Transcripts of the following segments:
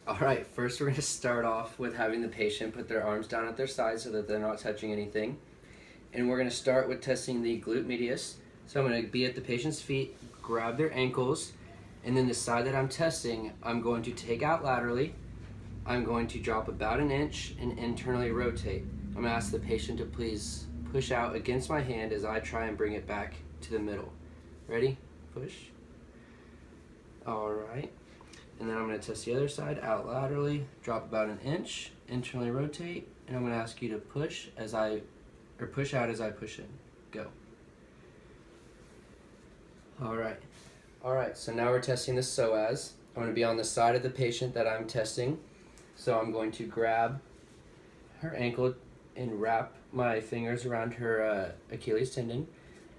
All right, first we're going to start off with having the patient put their arms down at their sides so that they're not touching anything. And we're going to start with testing the glute medius. So I'm going to be at the patient's feet, grab their ankles, and then the side that I'm testing, I'm going to take out laterally. I'm going to drop about an inch and internally rotate. I'm going to ask the patient to please push out against my hand as I try and bring it back to the middle. Ready? Push. All right. And then I'm going to test the other side out laterally, drop about an inch, internally rotate, and I'm going to ask you to push out as I push in. Go. All right, so now we're testing the psoas. I'm going to be on the side of the patient that I'm testing. So I'm going to grab her ankle and wrap my fingers around her Achilles tendon.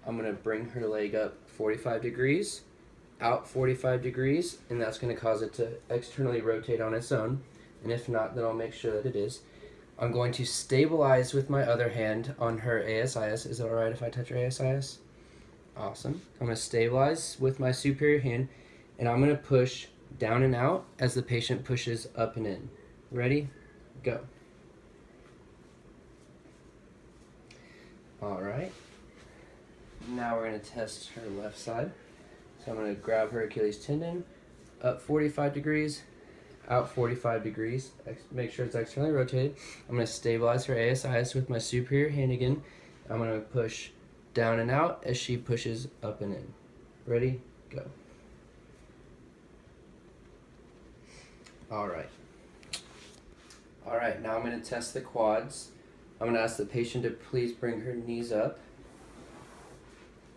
I'm going to bring her leg up 45 degrees, out 45 degrees, and that's going to cause it to externally rotate on its own. And if not, then I'll make sure that it is. I'm going to stabilize with my other hand on her ASIS. Is it alright if I touch her ASIS? Awesome. I'm going to stabilize with my superior hand, and I'm going to push down and out as the patient pushes up and in. Ready? Go. Alright. Now we're going to test her left side. So I'm going to grab her Achilles tendon, up 45 degrees, out 45 degrees. Make sure it's externally rotated. I'm going to stabilize her ASIS with my superior hand again. I'm going to push down and out as she pushes up and in. Ready? Go. Alright, now I'm going to test the quads. I'm going to ask the patient to please bring her knees up.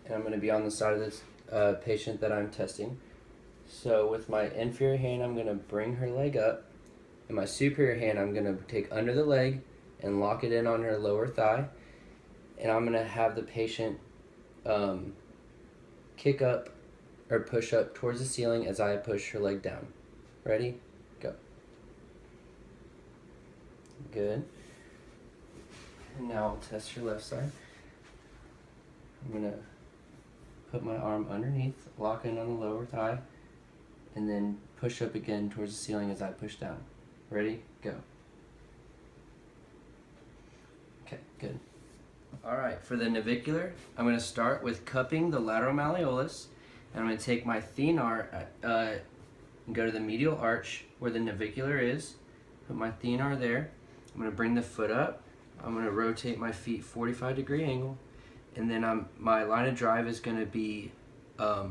And I'm going to be on the side of this patient that I'm testing. So with my inferior hand, I'm going to bring her leg up. And my superior hand, I'm going to take under the leg and lock it in on her lower thigh. And I'm going to have the patient kick up or push up towards the ceiling as I push her leg down. Ready? Go. Good. And now I'll test your left side. I'm going to put my arm underneath, lock in on the lower thigh, and then push up again towards the ceiling as I push down. Ready? Go. Okay, good. Alright, for the navicular, I'm going to start with cupping the lateral malleolus, and I'm going to take my thenar and go to the medial arch where the navicular is, put my thenar there. I'm going to bring the foot up, I'm going to rotate my feet 45-degree angle, and then my line of drive is going to be a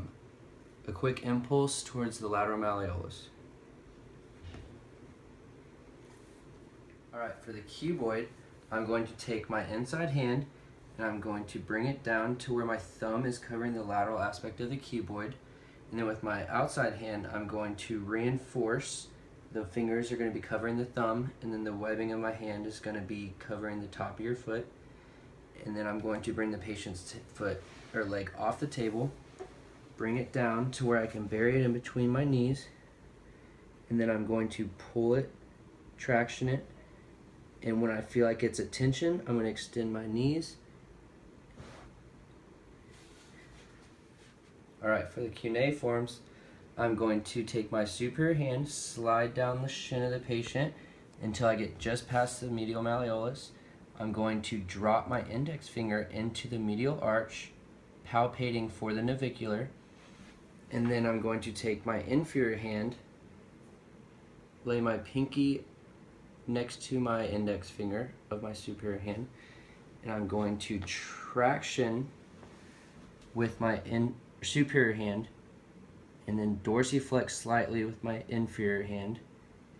quick impulse towards the lateral malleolus. Alright, for the cuboid, I'm going to take my inside hand and I'm going to bring it down to where my thumb is covering the lateral aspect of the cuboid. And then with my outside hand, I'm going to reinforce. The fingers are going to be covering the thumb, and then the webbing of my hand is going to be covering the top of your foot. And then I'm going to bring the patient's foot or leg off the table, bring it down to where I can bury it in between my knees, and then I'm going to pull it, traction it, and when I feel like it's at tension, I'm going to extend my knees. Alright, for the cuneiforms, I'm going to take my superior hand, slide down the shin of the patient until I get just past the medial malleolus. I'm going to drop my index finger into the medial arch, palpating for the navicular, and then I'm going to take my inferior hand, lay my pinky next to my index finger of my superior hand, and I'm going to traction with my superior hand, and then dorsiflex slightly with my inferior hand,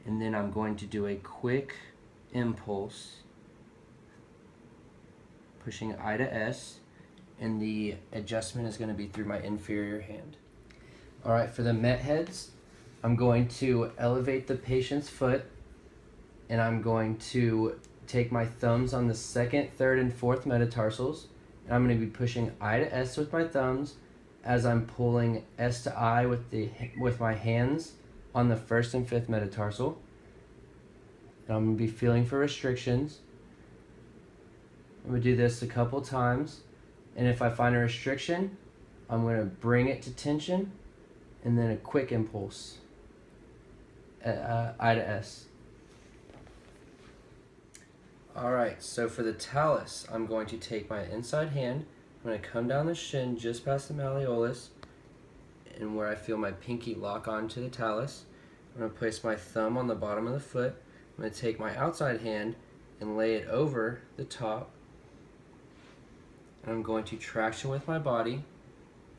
and then I'm going to do a quick impulse, pushing I to S, and the adjustment is going to be through my inferior hand. Alright, for the met heads, I'm going to elevate the patient's foot, and I'm going to take my thumbs on the second, third, and fourth metatarsals, and I'm going to be pushing I to S with my thumbs as I'm pulling S to I with my hands on the first and fifth metatarsal. And I'm going to be feeling for restrictions. I'm going to do this a couple times, and if I find a restriction, I'm going to bring it to tension and then a quick impulse. I to S. Alright, so for the talus, I'm going to take my inside hand, I'm going to come down the shin just past the malleolus, and where I feel my pinky lock onto the talus. I'm going to place my thumb on the bottom of the foot. I'm going to take my outside hand and lay it over the top. And I'm going to traction with my body.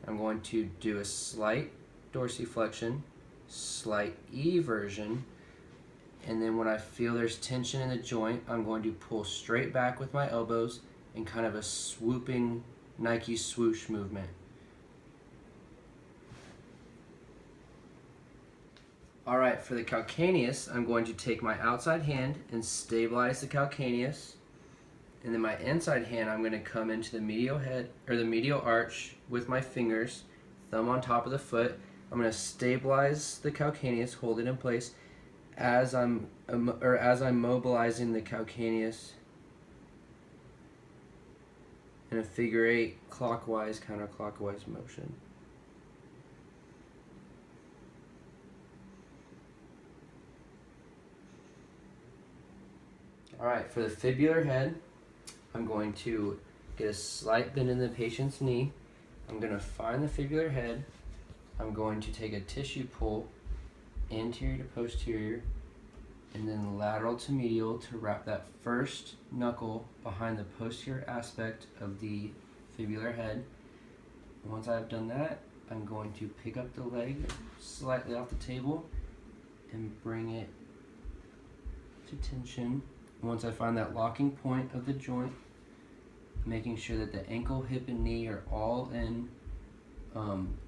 I'm going to do a slight dorsiflexion, slight eversion, and then when I feel there's tension in the joint, I'm going to pull straight back with my elbows in kind of a swooping Nike swoosh movement. Alright, for the calcaneus, I'm going to take my outside hand and stabilize the calcaneus. And then my inside hand, I'm going to come into the medial head or the medial arch with my fingers, thumb on top of the foot. I'm going to stabilize the calcaneus, hold it in place as I'm mobilizing the calcaneus in a figure 8 clockwise, counterclockwise motion. Alright, for the fibular head, I'm going to get a slight bend in the patient's knee. I'm going to find the fibular head. I'm going to take a tissue pull, anterior to posterior, and then lateral to medial to wrap that first knuckle behind the posterior aspect of the fibular head. And once I've done that, I'm going to pick up the leg slightly off the table and bring it to tension. Once I find that locking point of the joint, making sure that the ankle, hip, and knee are all in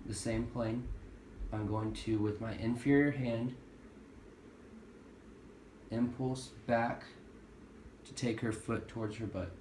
the same plane, I'm going to, with my inferior hand, impulse back to take her foot towards her butt.